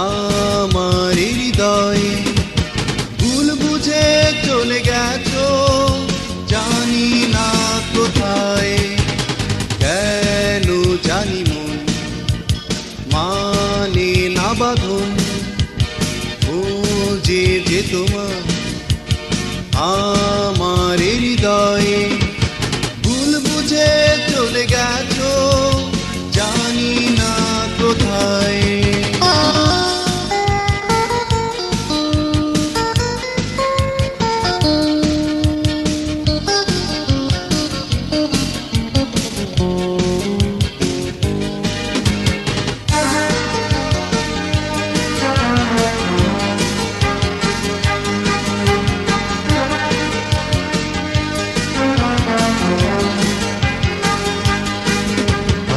আমার হৃদয়ে ভুল বুঝে চলে গেছো, জানি না কোথায়। কেন জানি মন মানে না বাঁধন, খোঁজে যে তোমার আমার হৃদয়ে। ভুল বুঝে চলে গেছো, জানি না কোথায়।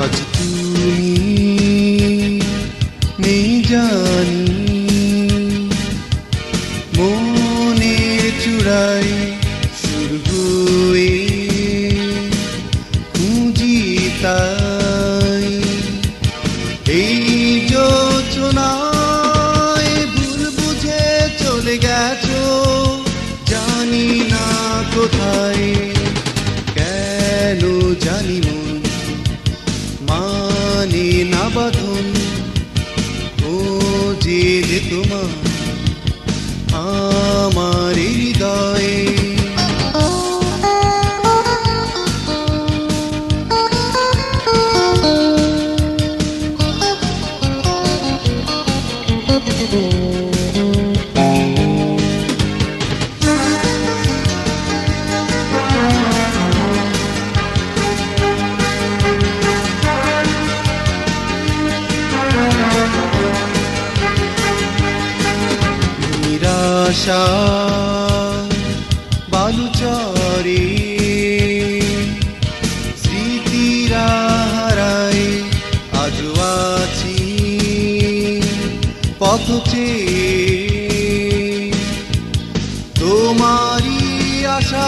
আজ তুমি নেই জানি, মনে চূড়াই সুর হয়ে খুঁজি তাই। এই যোচনায় ভুল বুঝে চলে গেছো, জানি না কোথায়। কেন জানি মন মানে না বাঁধন, খোঁজে যে তোমার আমার হৃদয়ে। নিরাশা বালুচরে স্মৃতিরা হারায়, আজও আছি পথ চেয়ে তোমারই আশা।